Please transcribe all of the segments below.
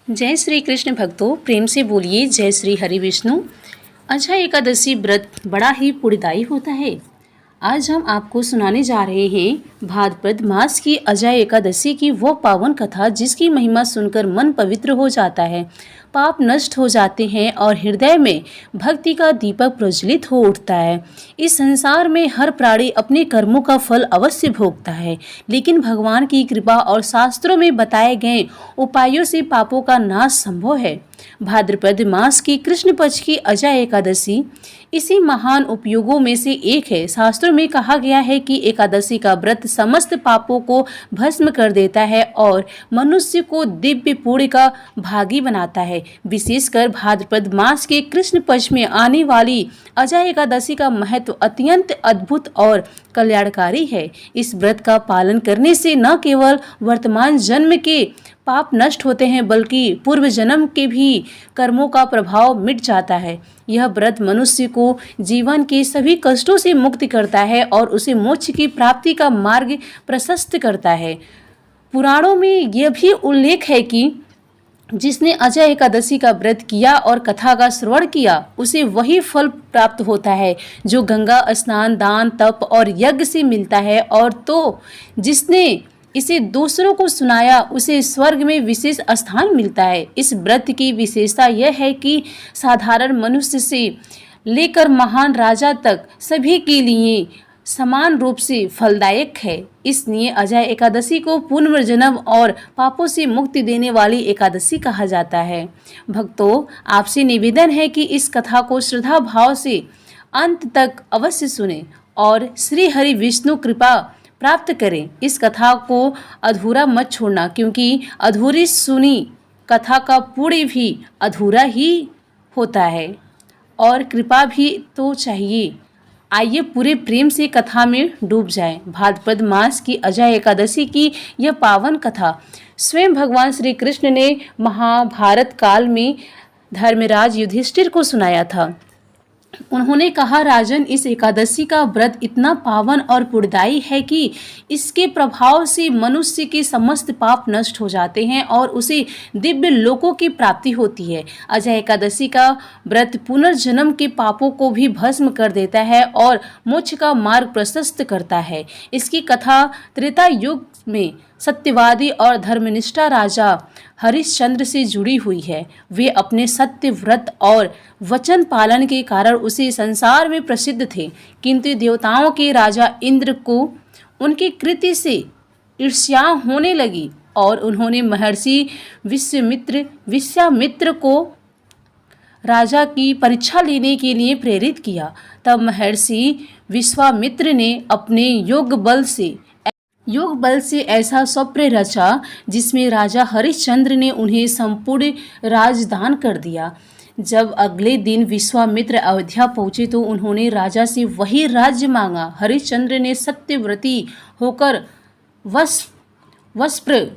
जय श्री कृष्ण भक्तों, प्रेम से बोलिए जय श्री हरि विष्णु। अजय एकादशी व्रत बड़ा ही पुण्यदायी होता है। आज हम आपको सुनाने जा रहे हैं भाद्रपद मास की अजय एकादशी की वो पावन कथा जिसकी महिमा सुनकर मन पवित्र हो जाता है, पाप नष्ट हो जाते हैं और हृदय में भक्ति का दीपक प्रज्वलित हो उठता है। इस संसार में हर प्राणी अपने कर्मों का फल अवश्य भोगता है, लेकिन भगवान की कृपा और शास्त्रों में बताए गए उपायों से पापों का नाश संभव है। भाद्रपद मास की कृष्ण पक्ष की अजय एकादशी इसी महान उपयोगों में से एक है। शास्त्रों में कहा गया है कि एकादशी का व्रत समस्त पापों को भस्म कर देता है और मनुष्य को दिव्य पुण्य का भागी बनाता है। विशेषकर भाद्रपद मास के कृष्ण पक्ष में आने वाली अजय एकादशी का महत्व अत्यंत अद्भुत और कल्याणकारी है। इस व्रत का पालन करने से न केवल वर्तमान जन्म के पाप नष्ट होते हैं, बल्कि पूर्व जन्म के भी कर्मों का प्रभाव मिट जाता है। यह व्रत मनुष्य को जीवन के सभी कष्टों से मुक्त करता है और उसे मोक्ष की प्राप्ति का मार्ग प्रशस्त करता है। पुराणों में यह भी उल्लेख है कि जिसने अजय एकादशी का व्रत किया और कथा का श्रवण किया, उसे वही फल प्राप्त होता है जो गंगा स्नान, दान, तप और यज्ञ से मिलता है। और तो जिसने इसे दूसरों को सुनाया, उसे स्वर्ग में विशेष स्थान मिलता है। इस व्रत की विशेषता यह है कि साधारण मनुष्य से लेकर महान राजा तक सभी के लिए समान रूप से फलदायक है। इसलिए अजय एकादशी को पुनर्जन्म और पापों से मुक्ति देने वाली एकादशी कहा जाता है। भक्तों, आपसे निवेदन है कि इस कथा को श्रद्धा भाव से अंत तक अवश्य सुने और श्री हरि विष्णु कृपा प्राप्त करें। इस कथा को अधूरा मत छोड़ना, क्योंकि अधूरी सुनी कथा का पुण्य भी अधूरा ही होता है और कृपा भी तो चाहिए। आइए पूरे प्रेम से कथा में डूब जाएं। भाद्रपद मास की अजय एकादशी की यह पावन कथा स्वयं भगवान श्री कृष्ण ने महाभारत काल में धर्मराज युधिष्ठिर को सुनाया था। उन्होंने कहा, राजन, इस एकादशी का व्रत इतना पावन और पुण्यदायी है कि इसके प्रभाव से मनुष्य के समस्त पाप नष्ट हो जाते हैं और उसे दिव्य लोकों की प्राप्ति होती है। अजय एकादशी का व्रत पुनर्जन्म के पापों को भी भस्म कर देता है और मोक्ष का मार्ग प्रशस्त करता है। इसकी कथा त्रेता युग में सत्यवादी और धर्मनिष्ठा राजा हरिश्चंद्र से जुड़ी हुई है। वे अपने सत्य व्रत और वचन पालन के कारण उसी संसार में प्रसिद्ध थे, किंतु देवताओं के राजा इंद्र को उनके कृत्य से ईर्ष्या होने लगी और उन्होंने महर्षि विश्वामित्र को राजा की परीक्षा लेने के लिए प्रेरित किया। तब महर्षि विश्वामित्र ने अपने योग बल से ऐसा स्वप्न रचा जिसमें राजा हरिश्चंद्र ने उन्हें संपूर्ण राजदान कर दिया। जब अगले दिन विश्वामित्र अयोध्या पहुंचे तो उन्होंने राजा से वही राज्य मांगा। हरिश्चंद्र ने सत्यव्रती होकर वस्त्र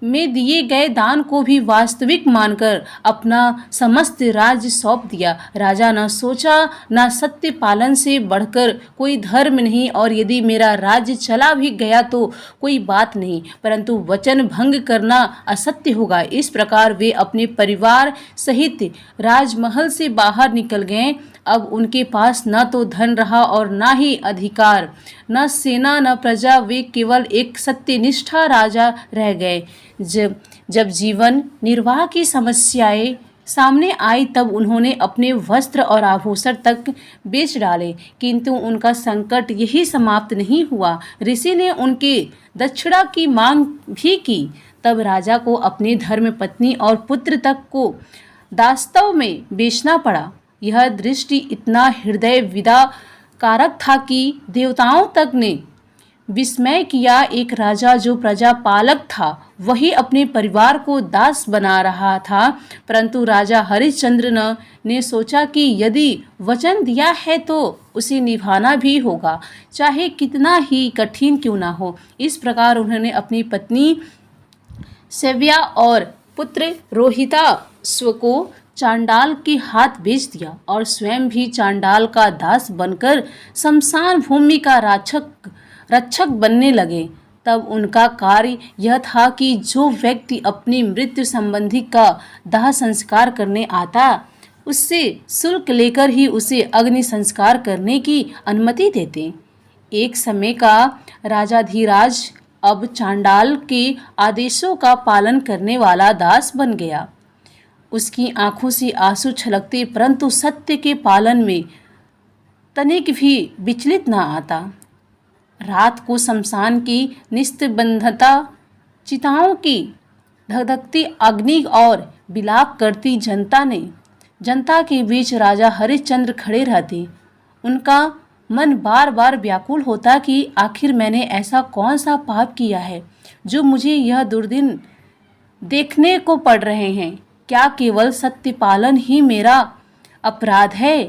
में दिए गए दान को भी वास्तविक मानकर अपना समस्त राज्य सौंप दिया। राजा न सोचा, न सत्य पालन से बढ़कर कोई धर्म नहीं, और यदि मेरा राज्य चला भी गया तो कोई बात नहीं, परंतु वचन भंग करना असत्य होगा। इस प्रकार वे अपने परिवार सहित राजमहल से बाहर निकल गए। अब उनके पास न तो धन रहा और न ही अधिकार, न सेना, न प्रजा। वे केवल एक सत्यनिष्ठा राजा रह गए। जब जीवन निर्वाह की समस्याएं सामने आई तब उन्होंने अपने वस्त्र और आभूषण तक बेच डाले, किंतु उनका संकट यही समाप्त नहीं हुआ। ऋषि ने उनके दक्षिणा की मांग भी की। तब राजा को अपनी धर्मपत्नी और पुत्र तक को दास्तव में बेचना पड़ा। यह दृष्टि इतना हृदय विदा कारक था कि देवताओं तक ने विस्मय किया। एक राजा जो प्रजा पालक था, वही अपने परिवार को दास बना रहा था। परंतु राजा हरिश्चंद्र ने सोचा कि यदि वचन दिया है तो उसे निभाना भी होगा, चाहे कितना ही कठिन क्यों ना हो। इस प्रकार उन्होंने अपनी पत्नी सेव्या और पुत्र रोहिताश्व को चांडाल के हाथ बेच दिया और स्वयं भी चांडाल का दास बनकर शमशान भूमि का रक्षक बनने लगे। तब उनका कार्य यह था कि जो व्यक्ति अपनी मृत्यु संबंधी का दाह संस्कार करने आता, उससे शुल्क लेकर ही उसे अग्नि संस्कार करने की अनुमति देते। एक समय का राजाधिराज अब चांडाल के आदेशों का पालन करने वाला दास बन गया। उसकी आंखों से आंसू छलकते, परंतु सत्य के पालन में तनिक भी विचलित न आता। रात को शमशान की निस्तबंधता, चिताओं की धधकती अग्नि और विलाप करती जनता के बीच राजा हरिश्चंद्र खड़े रहते। उनका मन बार बार व्याकुल होता कि आखिर मैंने ऐसा कौन सा पाप किया है जो मुझे यह दुर्दिन देखने को पड़ रहे हैं। क्या केवल सत्य पालन ही मेरा अपराध है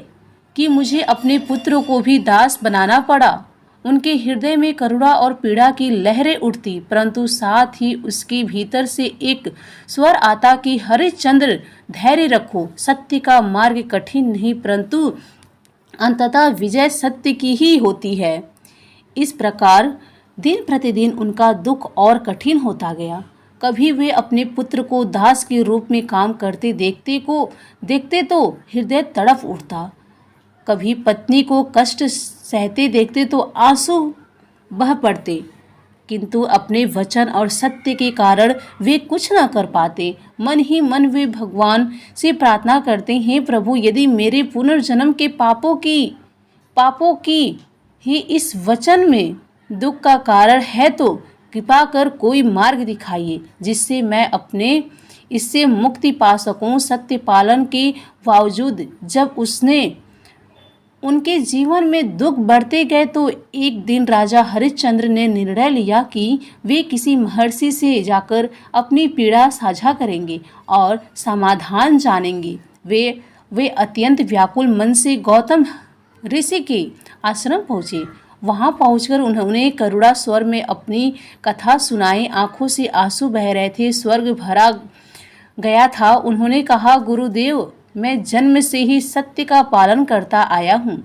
कि मुझे अपने पुत्र को भी दास बनाना पड़ा। उनके हृदय में करुणा और पीड़ा की लहरें उठती, परंतु साथ ही उसके भीतर से एक स्वर आता कि हरिश्चंद्र धैर्य रखो, सत्य का मार्ग कठिन नहीं परंतु अंततः विजय सत्य की ही होती है। इस प्रकार दिन प्रतिदिन उनका दुख और कठिन होता गया। कभी वे अपने पुत्र को दास के रूप में काम करते देखते तो हृदय तड़प उठता, कभी पत्नी को कष्ट सहते देखते तो आंसू बह पड़ते, किंतु अपने वचन और सत्य के कारण वे कुछ न कर पाते। मन ही मन वे भगवान से प्रार्थना करते, हैं प्रभु, यदि मेरे पुनर्जन्म के पापों की ही इस वचन में दुख का कारण है तो कृपा कर कोई मार्ग दिखाइए जिससे मैं अपने इससे मुक्ति पा सकूं। सत्य पालन के बावजूद जब उनके जीवन में दुख बढ़ते गए तो एक दिन राजा हरिश्चंद्र ने निर्णय लिया कि वे किसी महर्षि से जाकर अपनी पीड़ा साझा करेंगे और समाधान जानेंगे। वे अत्यंत व्याकुल मन से गौतम ऋषि के आश्रम पहुँचे। वहां पहुंचकर उन्होंने करुणा स्वर में अपनी कथा सुनाई। आंखों से आंसू बह रहे थे, स्वर्ग भरा गया था। उन्होंने कहा, गुरुदेव, मैं जन्म से ही सत्य का पालन करता आया हूँ,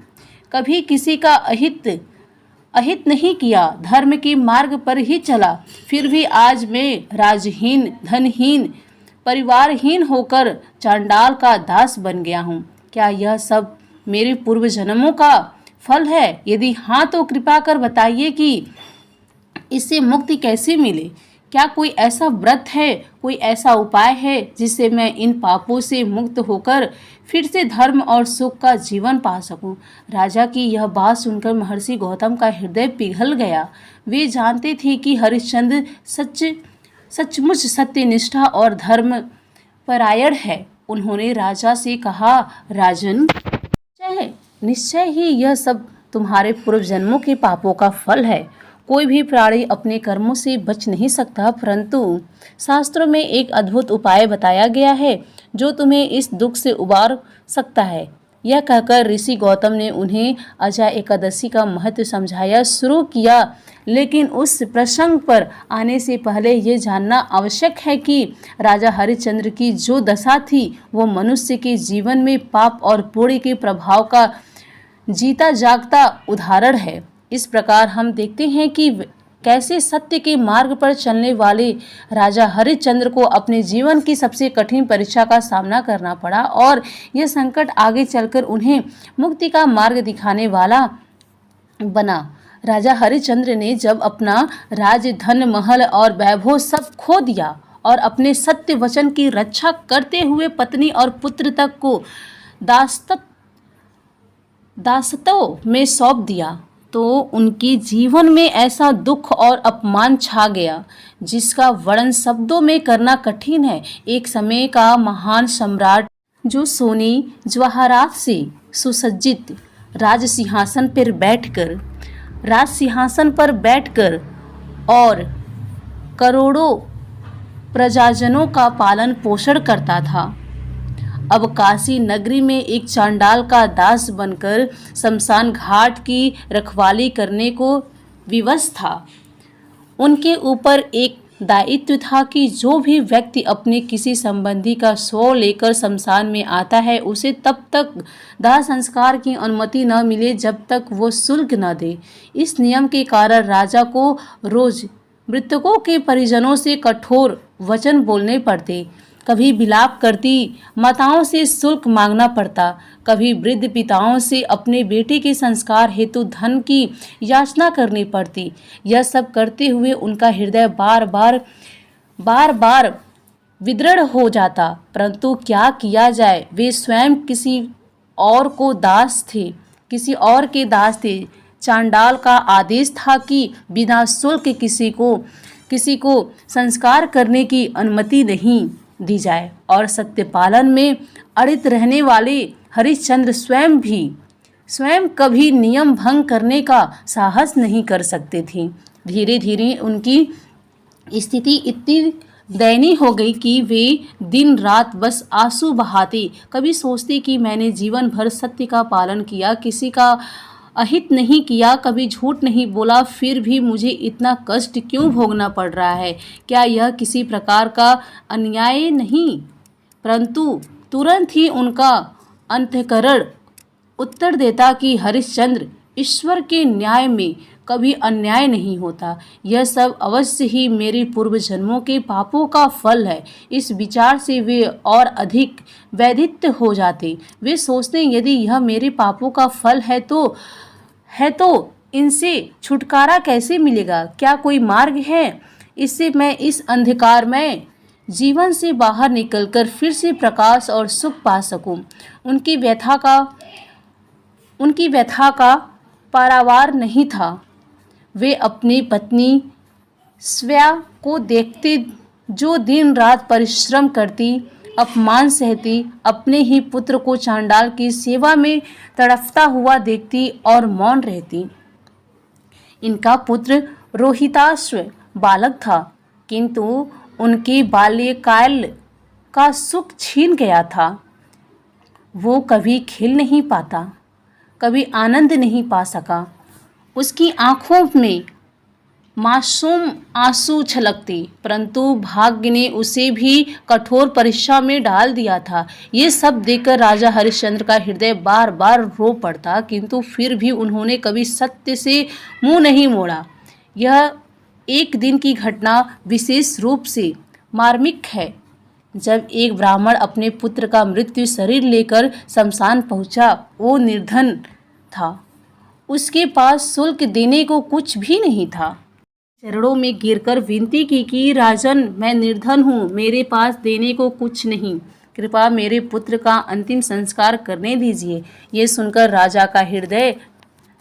कभी किसी का अहित नहीं किया, धर्म के मार्ग पर ही चला। फिर भी आज मैं राजहीन, धनहीन, परिवारहीन होकर चांडाल का दास बन गया हूँ। क्या यह सब मेरे पूर्व जन्मों का फल है? यदि हाँ तो कृपा कर बताइए कि इससे मुक्ति कैसे मिले। क्या कोई ऐसा व्रत है, कोई ऐसा उपाय है जिससे मैं इन पापों से मुक्त होकर फिर से धर्म और सुख का जीवन पा सकूं? राजा की यह बात सुनकर महर्षि गौतम का हृदय पिघल गया। वे जानते थे कि हरिश्चंद्र सचमुच सत्यनिष्ठा और धर्म परायण है। उन्होंने राजा से कहा, राजन, निश्चय ही यह सब तुम्हारे पूर्व जन्मों के पापों का फल है। कोई भी प्राणी अपने कर्मों से बच नहीं सकता, परंतु शास्त्रों में एक अद्भुत उपाय बताया गया है जो तुम्हें इस दुख से उबार सकता है। यह कहकर ऋषि गौतम ने उन्हें अजय एकादशी का महत्व समझाया शुरू किया। लेकिन उस प्रसंग पर आने से पहले ये जानना आवश्यक है कि राजा हरिश्चंद्र की जो दशा थी वो मनुष्य के जीवन में पाप और पुण्य के प्रभाव का जीता जागता उदाहरण है। इस प्रकार हम देखते हैं कि कैसे सत्य के मार्ग पर चलने वाले राजा हरिश्चंद्र को अपने जीवन की सबसे कठिन परीक्षा का सामना करना पड़ा और यह संकट आगे चलकर उन्हें मुक्ति का मार्ग दिखाने वाला बना। राजा हरिश्चंद्र ने जब अपना राज, धन, महल और वैभव सब खो दिया और अपने सत्य वचन की रक्षा करते हुए पत्नी और पुत्र तक को दासत्व में सौंप दिया तो उनके जीवन में ऐसा दुख और अपमान छा गया जिसका वर्णन शब्दों में करना कठिन है। एक समय का महान सम्राट जो सोने जवाहरात से सुसज्जित राज सिंहासन पर बैठकर और करोड़ों प्रजाजनों का पालन पोषण करता था, अब काशी नगरी में एक चांडाल का दास बनकर शमशान घाट की रखवाली करने को विवश था। उनके ऊपर एक दायित्व था कि जो भी व्यक्ति अपने किसी संबंधी का शव लेकर शमशान में आता है उसे तब तक दाह संस्कार की अनुमति न मिले जब तक वो शुल्क न दे। इस नियम के कारण राजा को रोज मृतकों के परिजनों से कठोर वचन बोलने पड़ते। कभी विलाप करती माताओं से शुल्क मांगना पड़ता, कभी वृद्ध पिताओं से अपने बेटे के संस्कार हेतु धन की याचना करनी पड़ती। यह सब करते हुए उनका हृदय बार बार विदृढ़ हो जाता, परंतु क्या किया जाए, वे स्वयं किसी और के दास थे। चांडाल का आदेश था कि बिना शुल्क किसी को संस्कार करने की अनुमति नहीं दी जाए, और सत्यपालन में अड़ित रहने वाले हरिश्चंद्र स्वयं कभी नियम भंग करने का साहस नहीं कर सकते थे। धीरे धीरे उनकी स्थिति इतनी दयनीय हो गई कि वे दिन रात बस आंसू बहाते। कभी सोचते कि मैंने जीवन भर सत्य का पालन किया, किसी का अहित नहीं किया, कभी झूठ नहीं बोला, फिर भी मुझे इतना कष्ट क्यों भोगना पड़ रहा है? क्या यह किसी प्रकार का अन्याय नहीं? परंतु तुरंत ही उनका अंतःकरण उत्तर देता कि हरिश्चंद्र, ईश्वर के न्याय में कभी अन्याय नहीं होता। यह सब अवश्य ही मेरे पूर्व जन्मों के पापों का फल है। इस विचार से वे और अधिक व्यथित हो जाते। वे सोचते, यदि यह मेरे पापों का फल है तो इनसे छुटकारा कैसे मिलेगा? क्या कोई मार्ग है इससे मैं इस अंधकारमय जीवन से बाहर निकलकर फिर से प्रकाश और सुख पा सकूं? उनकी व्यथा का पारावार नहीं था। वे अपनी पत्नी स्व्या को देखते, जो दिन रात परिश्रम करती, अपमान सहती, अपने ही पुत्र को चांडाल की सेवा में तड़पता हुआ देखती और मौन रहती। इनका पुत्र रोहिताश्व बालक था, किंतु उनके बाल्यकाल का सुख छीन गया था। वो कभी खेल नहीं पाता, कभी आनंद नहीं पा सका। उसकी आंखों में मासूम आंसू छलकते, परंतु भाग्य ने उसे भी कठोर परीक्षा में डाल दिया था। ये सब देखकर राजा हरिश्चंद्र का हृदय बार बार रो पड़ता, किंतु फिर भी उन्होंने कभी सत्य से मुंह नहीं मोड़ा। यह एक दिन की घटना विशेष रूप से मार्मिक है। जब एक ब्राह्मण अपने पुत्र का मृत्यु शरीर लेकर शमशान पहुंचा, वो निर्धन था, उसके पास शुल्क देने को कुछ भी नहीं था। चरणों में गिरकर विनती की कि राजन, मैं निर्धन हूँ, मेरे पास देने को कुछ नहीं, कृपया मेरे पुत्र का अंतिम संस्कार करने दीजिए। ये सुनकर राजा का हृदय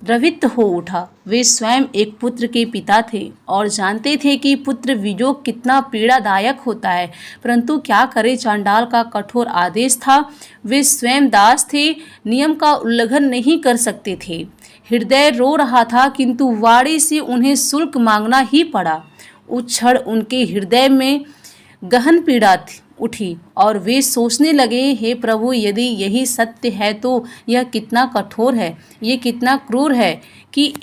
द्रवित हो उठा। वे स्वयं एक पुत्र के पिता थे और जानते थे कि पुत्र वियोग कितना पीड़ादायक होता है, परंतु क्या करे, चांडाल का कठोर आदेश था। वे स्वयं दास थे, नियम का उल्लंघन नहीं कर सकते थे। हृदय रो रहा था, किंतु वाणी से उन्हें शुल्क मांगना ही पड़ा। उस क्षण उनके हृदय में गहन पीड़ा उठी और वे सोचने लगे, हे प्रभु, यदि यही सत्य है तो यह कितना कठोर है, ये कितना क्रूर है कि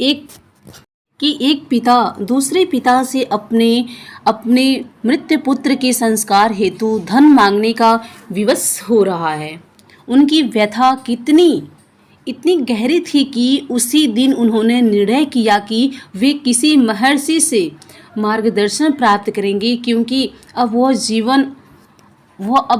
एक पिता दूसरे पिता से अपने मृत पुत्र के संस्कार हेतु धन मांगने का विवश हो रहा है। उनकी व्यथा इतनी गहरी थी कि उसी दिन उन्होंने निर्णय किया कि वे किसी महर्षि से मार्गदर्शन प्राप्त करेंगे, क्योंकि अब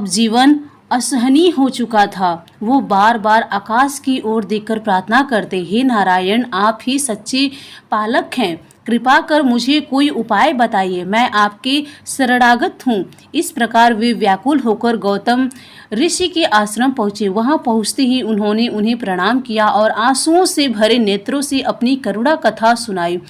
जीवन असहनीय हो चुका था। वो बार बार आकाश की ओर देखकर प्रार्थना करते, हे नारायण, आप ही सच्चे पालक हैं, कृपा कर मुझे कोई उपाय बताइए, मैं आपके शरणागत हूँ। इस प्रकार वे व्याकुल होकर गौतम ऋषि के आश्रम पहुँचे। वहाँ पहुँचते ही उन्होंने उन्हें प्रणाम किया और आंसुओं से भरे नेत्रों से अपनी करुणा कथा सुनाई।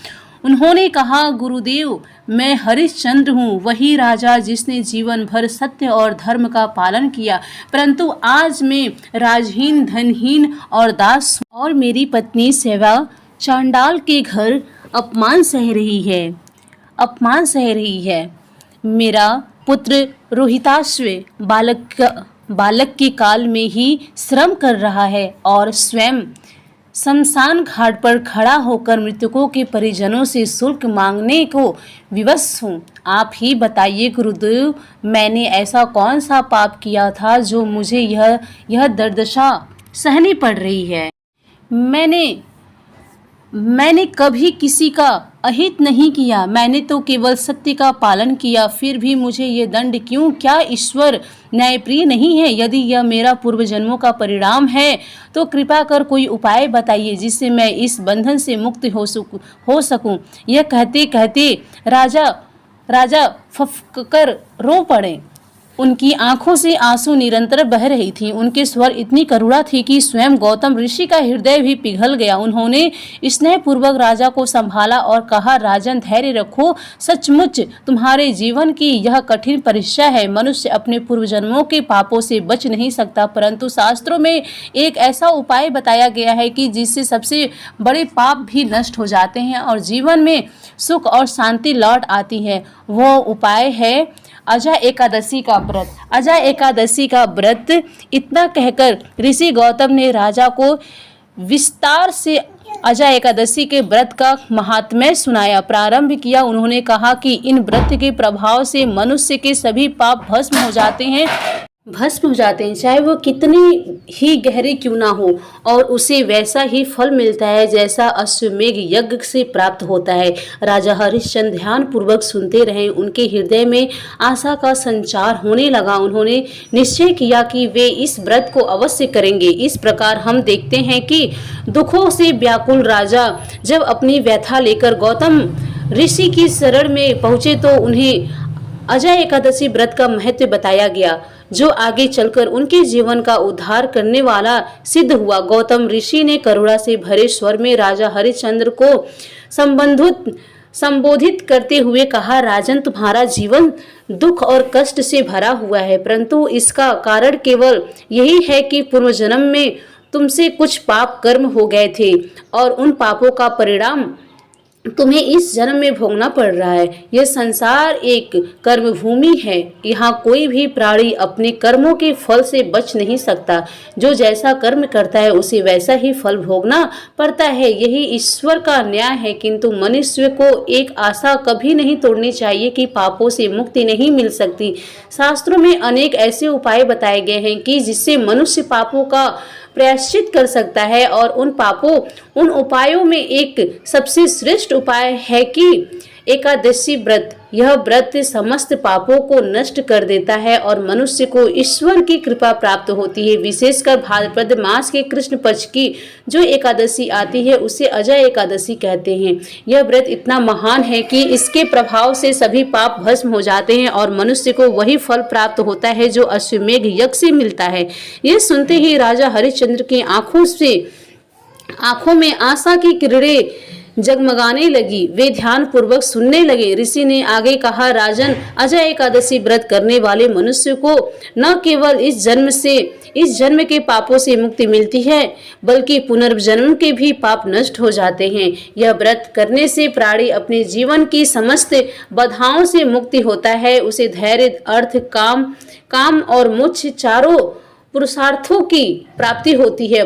उन्होंने कहा, गुरुदेव, मैं हरिश्चंद्र हूँ, वही राजा जिसने जीवन भर सत्य और धर्म का पालन किया, परंतु आज मैं राजहीन, धनहीन और दास हूँ, और मेरी पत्नी सेवा चांडाल के घर अपमान सह रही है। मेरा पुत्र रोहिताश्व बालक के काल में ही श्रम कर रहा है और स्वयं शमशान घाट पर खड़ा होकर मृतकों के परिजनों से शुल्क मांगने को विवश हूँ। आप ही बताइए गुरुदेव, मैंने ऐसा कौन सा पाप किया था जो मुझे यह दुर्दशा सहनी पड़ रही है? मैंने कभी किसी का अहित नहीं किया, मैंने तो केवल सत्य का पालन किया, फिर भी मुझे ये दंड क्यों? क्या ईश्वर न्यायप्रिय नहीं है? यदि यह मेरा पूर्व जन्मों का परिणाम है तो कृपा कर कोई उपाय बताइए जिससे मैं इस बंधन से मुक्त हो सकूं। यह कहते कहते राजा फफकर रो पड़े। उनकी आंखों से आंसू निरंतर बह रही थी। उनके स्वर इतनी करुणा थी कि स्वयं गौतम ऋषि का हृदय भी पिघल गया। उन्होंने स्नेहपूर्वक राजा को संभाला और कहा, राजन धैर्य रखो, सचमुच तुम्हारे जीवन की यह कठिन परीक्षा है। मनुष्य अपने पूर्व जन्मों के पापों से बच नहीं सकता, परंतु शास्त्रों में एक ऐसा उपाय बताया गया है कि जिससे सबसे बड़े पाप भी नष्ट हो जाते हैं और जीवन में सुख और शांति लौट आती है। वो उपाय है अजय एकादशी का व्रत। अजय एकादशी का व्रत। इतना कहकर ऋषि गौतम ने राजा को विस्तार से अजय एकादशी के व्रत का महात्म्य सुनाया। प्रारंभ किया। उन्होंने कहा कि इन व्रत के प्रभाव से मनुष्य के सभी पाप भस्म हो जाते हैं, चाहे वो कितनी ही गहरे क्यों ना हो, और उसे वैसा ही फल मिलता है जैसा अश्वमेघ यज्ञ से प्राप्त होता है। राजा हरिश्चंद्र ध्यान पूर्वक सुनते रहे। उनके हृदय में आशा का संचार होने लगा। उन्होंने निश्चय किया कि वे इस व्रत को अवश्य करेंगे। इस प्रकार हम देखते हैं कि दुखों से व्याकुल राजा जब अपनी व्यथा लेकर गौतम ऋषि की शरण में पहुंचे तो उन्हें अजय एकादशी व्रत का महत्व बताया गया, जो आगे चलकर उनके जीवन का उद्धार करने वाला सिद्ध हुआ। गौतम ऋषि ने करुणा से भरे स्वर में राजा हरिश्चंद्र को संबोधित करते हुए कहा, राजन, तुम्हारा जीवन दुख और कष्ट से भरा हुआ है, परंतु इसका कारण केवल यही है कि पूर्व जन्म में तुमसे कुछ पाप कर्म हो गए थे और उन पापों का परिणाम तुम्हें इस जन्म में भोगना पड़ रहा है। यह संसार एक कर्म भूमि है। यहाँ कोई भी प्राणी अपने कर्मों के फल से बच नहीं सकता। जो जैसा कर्म करता है उसे वैसा ही फल भोगना पड़ता है। यही ईश्वर का न्याय है। किंतु मनुष्य को एक आशा कभी नहीं तोड़नी चाहिए कि पापों से मुक्ति नहीं मिल सकती। शास्त्रों में अनेक ऐसे उपाय बताए गए हैं कि जिससे मनुष्य पापों का प्रायश्चित कर सकता है, और उन उपायों में एक सबसे श्रेष्ठ उपाय है कि एकादशी व्रत। यह व्रत समस्त पापों को नष्ट कर देता है और मनुष्य को ईश्वर की कृपा प्राप्त होती है। विशेषकर भाद्रपद मास के कृष्ण पक्ष की जो एकादशी आती है उसे अजय एकादशी कहते हैं। यह व्रत इतना महान है कि इसके प्रभाव से सभी पाप भस्म हो जाते हैं और मनुष्य को वही फल प्राप्त होता है जो अश्वमेघ यज्ञ से मिलता है। यह सुनते ही राजा हरिश्चंद्र की आंखों में आशा की किरणें जगमगाने लगी। वे ध्यान पूर्वक सुनने लगे। ऋषि ने आगे कहा, राजन, अजय एकादशी व्रत करने वाले मनुष्य को न केवल इस जन्म के पापों से मुक्ति मिलती है, बल्कि पुनर्जन्म के भी पाप नष्ट हो जाते हैं। यह व्रत करने से प्राणी अपने जीवन की समस्त बाधाओं से मुक्ति होता है। उसे धैर्य, अर्थ, काम और मोक्ष चारों पुरुषार्थों की प्राप्ति होती है।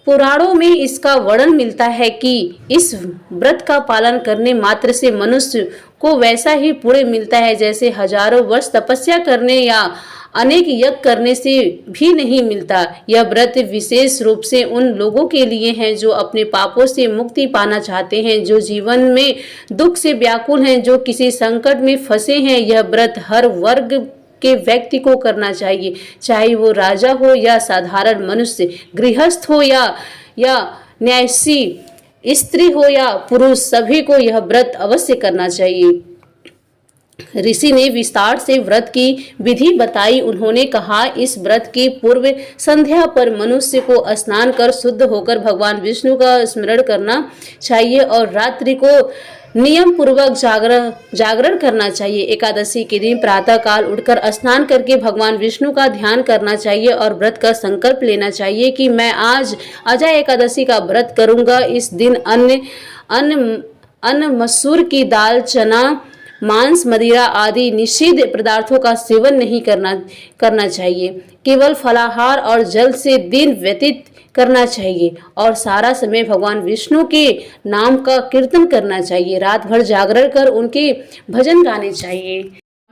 पुराणों में इसका वर्णन मिलता है कि इस व्रत का पालन करने मात्र से मनुष्य को वैसा ही पुण्य मिलता है जैसे हजारों वर्ष तपस्या करने या अनेक यज्ञ करने से भी नहीं मिलता। यह व्रत विशेष रूप से उन लोगों के लिए है जो अपने पापों से मुक्ति पाना चाहते हैं, जो जीवन में दुख से व्याकुल हैं, जो किसी संकट में फंसे हैं। यह व्रत हर वर्ग के व्यक्ति को करना चाहिए, चाहे वो राजा हो या साधारण मनुष्य, गृहस्थ हो या न्यासी, स्त्री हो या पुरुष, सभी को यह व्रत अवश्य करना चाहिए। ऋषि ने विस्तार से व्रत की विधि बताई। उन्होंने कहा, इस व्रत की पूर्व संध्या पर मनुष्य को स्नान कर शुद्ध होकर भगवान विष्णु का स्मरण करना चाहिए और रात्रि को नियम पूर्वक जागरण करना चाहिए। एकादशी के दिन प्रातः काल उठकर स्नान करके भगवान विष्णु का ध्यान करना चाहिए और व्रत का संकल्प लेना चाहिए कि मैं आज अजय एकादशी का व्रत करूंगा। इस दिन अन्न, मसूर की दाल, चना, मांस, मदिरा आदि निषिद्ध पदार्थों का सेवन नहीं करना चाहिए। केवल फलाहार और जल से दिन व्यतीत करना चाहिए और सारा समय भगवान विष्णु के नाम का कीर्तन करना चाहिए। रात भर जागरण कर उनके भजन गाने चाहिए।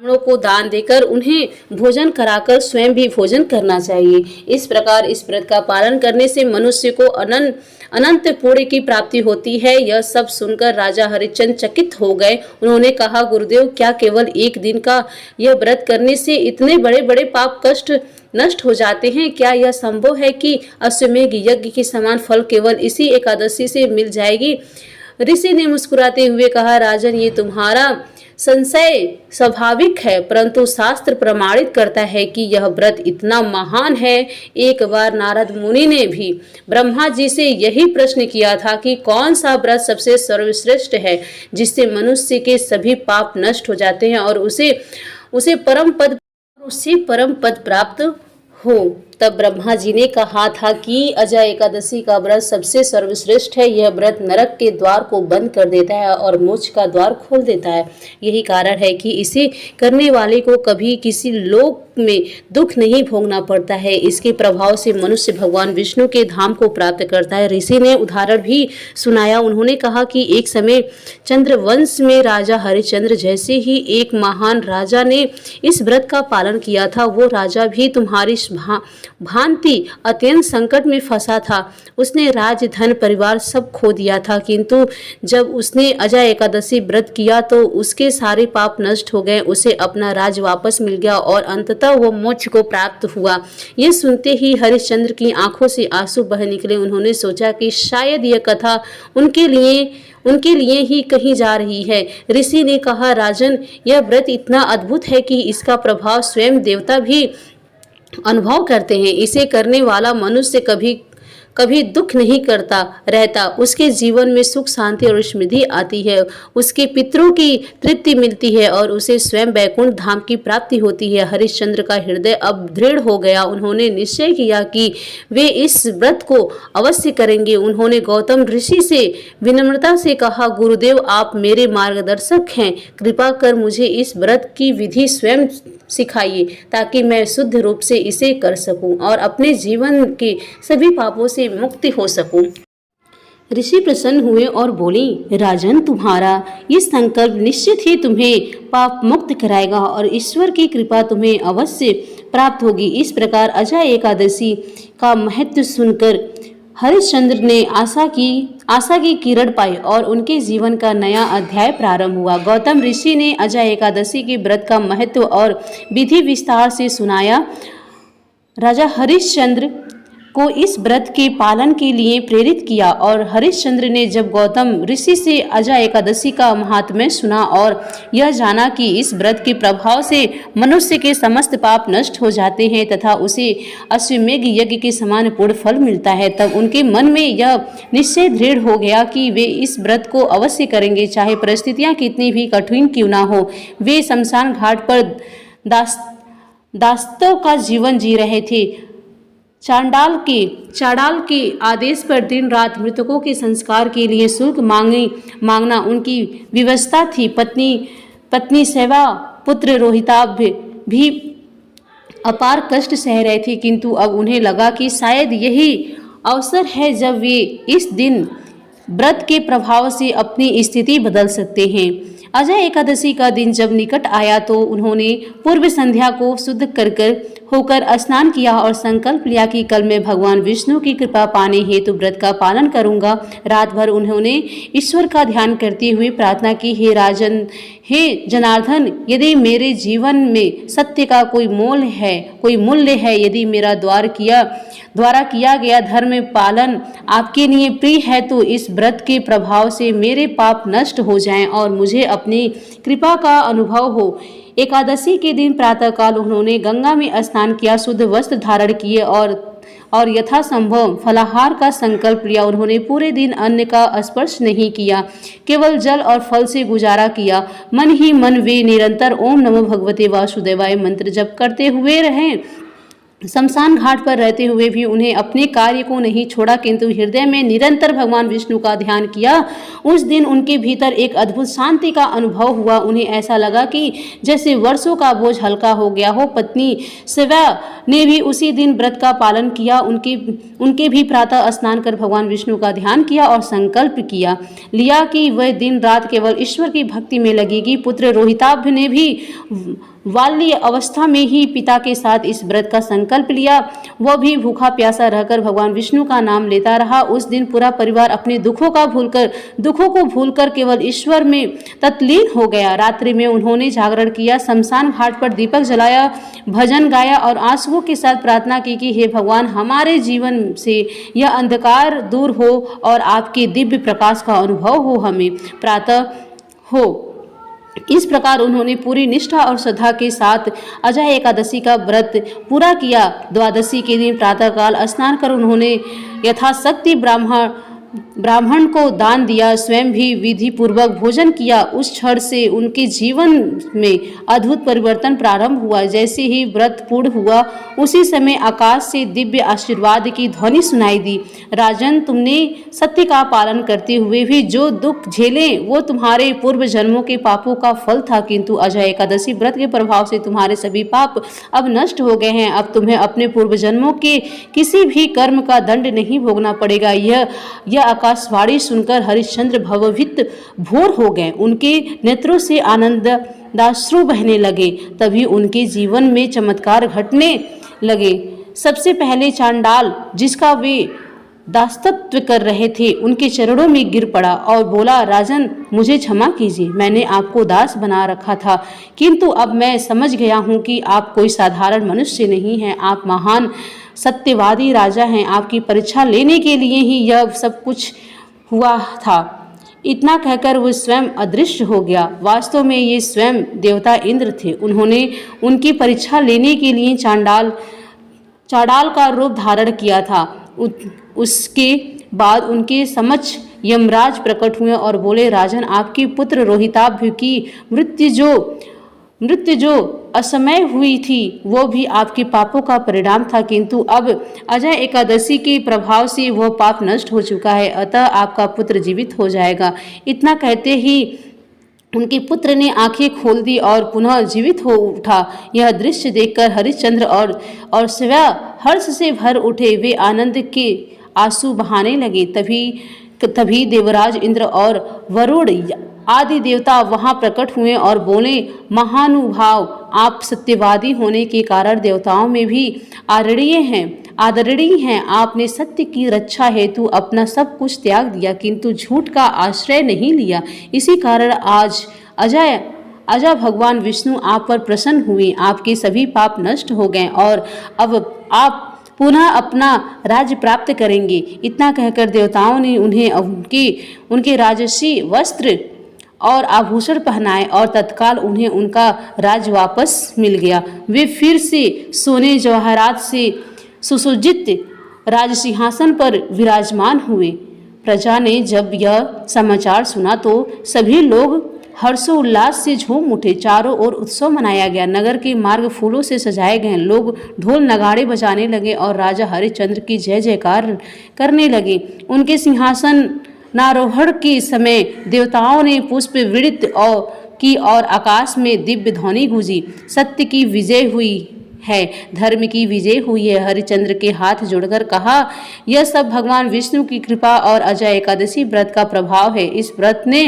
ब्राह्मणों को दान देकर उन्हें भोजन कराकर स्वयं भी भोजन करना चाहिए। इस प्रकार इस व्रत का पालन करने से मनुष्य को अनंत पुण्य की प्राप्ति होती है। यह सब सुनकर राजा हरिश्चंद्र चकित हो गए। उन्होंने कहा, गुरुदेव, क्या केवल एक दिन का यह व्रत करने से इतने बड़े बड़े पाप कष्ट नष्ट हो जाते हैं? क्या यह संभव है कि अश्वमेध यज्ञ के समान फल केवल इसी एकादशी से मिल जाएगी? ऋषि ने मुस्कुराते हुए कहा, राजन, ये तुम्हारा संशय स्वाभाविक है, परंतु शास्त्र प्रमाणित करता है कि यह व्रत इतना महान है। एक बार नारद मुनि ने भी ब्रह्मा जी से यही प्रश्न किया था कि कौन सा व्रत सबसे सर्वश्रेष्ठ है, जिससे मनुष्य के सभी पाप नष्ट हो जाते हैं और उसे परम पद प्राप्त हो। तब ब्रह्मा जी ने कहा था कि अजय एकादशी का व्रत सबसे सर्वश्रेष्ठ है। यह व्रत नरक के द्वार को बंद कर देता है और मोक्ष का द्वार खोल देता है। यही कारण है कि इसे करने वाले को कभी किसी लोक में दुख नहीं भोगना पड़ता है। इसके प्रभाव से मनुष्य भगवान विष्णु के धाम को प्राप्त करता है। ऋषि ने उदाहरण भी सुनाया। उन्होंने कहा कि एक समय चंद्रवंश में राजा हरिश्चंद्र जैसे ही एक महान राजा ने इस व्रत का पालन किया था। वो राजा भी तुम्हारी भांति अत्यंत संकट में फंसा था। उसने राज धन परिवार सब खो दिया था, किंतु जब उसने अजय एकादशी व्रत किया तो उसके सारे पाप नष्ट हो गए। उसे अपना राज वापस मिल गया और अंततः वो मोक्ष को प्राप्त हुआ। ये सुनते ही हरिश्चंद्र की आंखों से आंसू बह निकले। उन्होंने सोचा कि शायद यह कथा उनके लिए ही कही जा रही है। ऋषि ने कहा, राजन, यह व्रत इतना अद्भुत है कि इसका प्रभाव स्वयं देवता भी अनुभव करते हैं। इसे करने वाला मनुष्य कभी दुख नहीं करता रहता। उसके जीवन में सुख, शांति और समृद्धि आती है। उसके पितरों की तृप्ति मिलती है और उसे स्वयं वैकुंठ धाम की प्राप्ति होती है। हरिश्चंद्र का हृदय अब दृढ़ हो गया। उन्होंने निश्चय किया कि वे इस व्रत को अवश्य करेंगे। उन्होंने गौतम ऋषि से विनम्रता से कहा, गुरुदेव, आप मेरे मार्गदर्शक हैं। कृपा कर मुझे इस व्रत की विधि स्वयं सिखाइए, ताकि मैं शुद्ध रूप से इसे कर सकूं और अपने जीवन के सभी पापों से मुक्ति हो सकूं। ऋषि प्रसन्न हुए और बोली, राजन, तुम्हारा ये संकल्प निश्चित ही तुम्हें पाप मुक्त कराएगा और ईश्वर की कृपा तुम्हें अवश्य प्राप्त होगी। इस प्रकार अजय एकादशी का महत्व सुनकर हरिश्चंद्र ने आशा की किरण पाई और उनके जीवन का नया अध्याय प्रारंभ हुआ। गौतम ऋषि ने अजय एकादशी के व्रत का महत्व और विधि विस्तार से सुनाया। राजा हरिश्चंद्र को इस व्रत के पालन के लिए प्रेरित किया और हरिश्चंद्र ने जब गौतम ऋषि से अजय एकादशी का महात्म्य सुना और यह जाना कि इस व्रत के प्रभाव से मनुष्य के समस्त पाप नष्ट हो जाते हैं तथा उसे अश्वमेध यज्ञ के समान पूर्ण फल मिलता है, तब उनके मन में यह निश्चय दृढ़ हो गया कि वे इस व्रत को अवश्य करेंगे, चाहे परिस्थितियां कितनी भी कठिन क्यों ना हो। वे शमशान घाट पर दास्तों का जीवन जी रहे थे। चांडाल के आदेश पर दिन रात मृतकों के संस्कार के लिए शुल्क मांगना उनकी व्यवस्था थी। पत्नी सेवा पुत्र रोहिताभ भी अपार कष्ट सह रहे थे, किंतु अब उन्हें लगा कि शायद यही अवसर है जब वे इस दिन व्रत के प्रभाव से अपनी स्थिति बदल सकते हैं। अजय एकादशी का दिन जब निकट आया तो उन्होंने पूर्व संध्या को शुद्ध होकर स्नान किया और संकल्प लिया कि कल मैं भगवान विष्णु की कृपा पाने हेतु व्रत का पालन करूंगा। रात भर उन्होंने ईश्वर का ध्यान करते हुए प्रार्थना की, हे राजन, हे जनार्दन, यदि मेरे जीवन में सत्य का कोई मूल्य है, यदि मेरा द्वारा किया गया धर्म पालन आपके लिए प्रिय है, तो इस व्रत के प्रभाव से मेरे पाप नष्ट हो जाएं और मुझे अपनी कृपा का अनुभव हो। एकादशी के दिन प्रातःकाल उन्होंने गंगा में स्नान किया, शुद्ध वस्त्र धारण किए और यथासंभव फलाहार का संकल्प लिया। उन्होंने पूरे दिन अन्न का स्पर्श नहीं किया, केवल जल और फल से गुजारा किया। मन ही मन वे निरंतर ओम नमो भगवते वासुदेवाय मंत्र जप करते हुए रहे। शमशान घाट पर रहते हुए भी उन्हें अपने कार्य को नहीं छोड़ा, किंतु हृदय में निरंतर भगवान विष्णु का ध्यान किया। उस दिन उनके भीतर एक अद्भुत शांति का अनुभव हुआ। उन्हें ऐसा लगा कि जैसे वर्षों का बोझ हल्का हो गया हो। पत्नी शिवा ने भी उसी दिन व्रत का पालन किया। उनके भी प्रातः स्नान कर भगवान विष्णु का ध्यान किया और संकल्प लिया कि वह दिन रात केवल ईश्वर की भक्ति में लगेगी। पुत्र रोहिताभ ने भी बाल्य अवस्था में ही पिता के साथ इस व्रत का संकल्प लिया। वह भी भूखा प्यासा रहकर भगवान विष्णु का नाम लेता रहा। उस दिन पूरा परिवार अपने दुखों को भूलकर केवल ईश्वर में तत्लीन हो गया। रात्रि में उन्होंने जागरण किया, शमशान घाट पर दीपक जलाया, भजन गाया और आंसुओं के साथ प्रार्थना की कि हे भगवान, हमारे जीवन से यह अंधकार दूर हो और आपके दिव्य प्रकाश का अनुभव हो, हमें प्रातः हो। इस प्रकार उन्होंने पूरी निष्ठा और श्रद्धा के साथ अजय एकादशी का व्रत पूरा किया। द्वादशी के दिन प्रातःकाल स्नान कर उन्होंने यथाशक्ति ब्राह्मण को दान दिया, स्वयं भी विधि पूर्वक भोजन किया। उस क्षण से उनके जीवन में अद्भुत परिवर्तन प्रारंभ हुआ। जैसे ही व्रत पूर्ण हुआ, उसी समय आकाश से दिव्य आशीर्वाद की ध्वनि सुनाई दी। राजन, तुमने सत्य का पालन करते हुए भी जो दुख झेले वो तुम्हारे पूर्व जन्मों के पापों का फल था, किंतु अजय एकादशी व्रत के प्रभाव से तुम्हारे सभी पाप अब नष्ट हो गए हैं। अब तुम्हें अपने पूर्व जन्मों के किसी भी कर्म का दंड नहीं भोगना पड़ेगा। यह आकाशवाणी सुनकर हरिश्चंद्र भवभीत भोर हो गए। उनके नेत्रों से आनंदाश्रु बहने लगे। तभी उनके जीवन में चमत्कार घटने लगे। सबसे पहले चांडाल, जिसका वे दासत्व कर रहे थे, उनके चरणों में गिर पड़ा और बोला, राजन, मुझे क्षमा कीजिए, मैंने आपको दास बना रखा था, किंतु अब मैं समझ गया हूँ कि आप कोई साधारण मनुष्य नहीं हैं। आप महान सत्यवादी राजा हैं। आपकी परीक्षा लेने के लिए ही यह सब कुछ हुआ था। इतना कहकर वो स्वयं अदृश्य हो गया। वास्तव में ये स्वयं देवता इंद्र थे। उन्होंने उनकी परीक्षा लेने के लिए चांडाल का रूप धारण किया था। उसके बाद उनके समक्ष यमराज प्रकट हुए और बोले, राजन, आपके पुत्र रोहिताभ की मृत्यु जो असमय हुई थी वो भी आपके पापों का परिणाम था, किंतु अब अजय एकादशी के प्रभाव से वह पाप नष्ट हो चुका है, अतः आपका पुत्र जीवित हो जाएगा। इतना कहते ही उनके पुत्र ने आंखें खोल दी और पुनः जीवित हो उठा। यह दृश्य देखकर हरिश्चंद्र और शिवा हर्ष से भर उठे। वे आनंद के आंसू बहाने लगे। तभी देवराज इंद्र और वरुण आदि देवता वहां प्रकट हुए और बोले, महानुभाव, आप सत्यवादी होने के कारण देवताओं में भी आदरणीय हैं। आपने सत्य की रक्षा हेतु अपना सब कुछ त्याग दिया, किंतु झूठ का आश्रय नहीं लिया। इसी कारण आज अजय भगवान विष्णु आप पर प्रसन्न हुए। आपके सभी पाप नष्ट हो गए और अब आप पुनः अपना राज्य प्राप्त करेंगे। इतना कहकर देवताओं ने उन्हें उनके राजसी वस्त्र और आभूषण पहनाए और तत्काल उन्हें उनका राज्य वापस मिल गया। वे फिर से सोने जवाहरात से सुसज्जित राजसिंहासन पर विराजमान हुए। प्रजा ने जब यह समाचार सुना तो सभी लोग हर्षोल्लास से झूम उठे। चारों ओर उत्सव मनाया गया। नगर के मार्ग फूलों से सजाए गए। लोग ढोल नगाड़े बजाने लगे और राजा हरिश्चंद्र की जय जयकार करने लगे। उनके सिंहासन नारोहण के समय देवताओं ने पुष्प वृष्टि की और आकाश में दिव्य ध्वनि गूंजी। सत्य की विजय हुई है, धर्म की विजय हुई है। हरिश्चंद्र के हाथ जोड़कर कहा, यह सब भगवान विष्णु की कृपा और अजय एकादशी व्रत का प्रभाव है। इस व्रत ने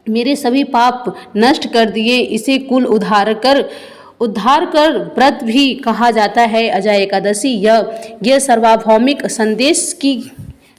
मेरे सभी पाप नष्ट कर दिए। इसे कुल उद्धार कर व्रत भी कहा जाता है। अजय एकादशी यह सार्वभौमिक संदेश की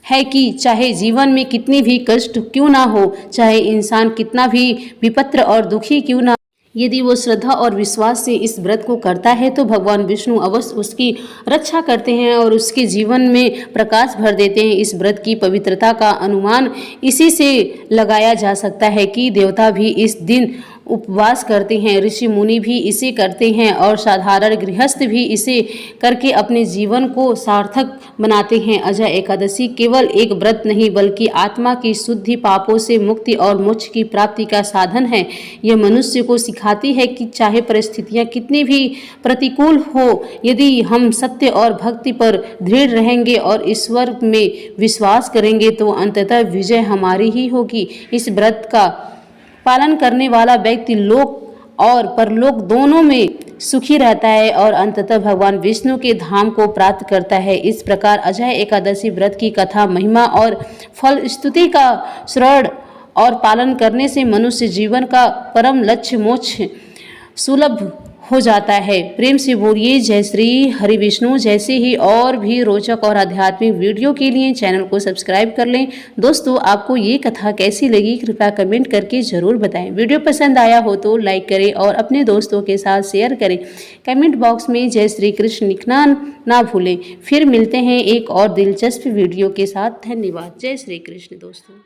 है कि चाहे जीवन में कितनी भी कष्ट क्यों ना हो, चाहे इंसान कितना भी विपत्र और दुखी क्यों ना, यदि वो श्रद्धा और विश्वास से इस व्रत को करता है तो भगवान विष्णु अवश्य उसकी रक्षा करते हैं और उसके जीवन में प्रकाश भर देते हैं। इस व्रत की पवित्रता का अनुमान इसी से लगाया जा सकता है कि देवता भी इस दिन उपवास करते हैं, ऋषि मुनि भी इसे करते हैं और साधारण गृहस्थ भी इसे करके अपने जीवन को सार्थक बनाते हैं। अजय एकादशी केवल एक व्रत नहीं बल्कि आत्मा की शुद्धि, पापों से मुक्ति और मोक्ष की प्राप्ति का साधन है। यह मनुष्य को सिखाती है कि चाहे परिस्थितियां कितनी भी प्रतिकूल हो, यदि हम सत्य और भक्ति पर दृढ़ रहेंगे और ईश्वर में विश्वास करेंगे तो अंततः विजय हमारी ही होगी। इस व्रत का पालन करने वाला व्यक्ति लोक और परलोक दोनों में सुखी रहता है और अंततः भगवान विष्णु के धाम को प्राप्त करता है। इस प्रकार अजय एकादशी व्रत की कथा, महिमा और फल स्तुति का श्रवण और पालन करने से मनुष्य जीवन का परम लक्ष्य मोक्ष सुलभ हो जाता है। प्रेम से बोलिए जय श्री हरि विष्णु। जैसे ही और भी रोचक और आध्यात्मिक वीडियो के लिए चैनल को सब्सक्राइब कर लें। दोस्तों, आपको ये कथा कैसी लगी कृपया कमेंट करके ज़रूर बताएं। वीडियो पसंद आया हो तो लाइक करें और अपने दोस्तों के साथ शेयर करें। कमेंट बॉक्स में जय श्री कृष्ण लिखना ना भूलें। फिर मिलते हैं एक और दिलचस्प वीडियो के साथ। धन्यवाद। जय श्री कृष्ण दोस्तों।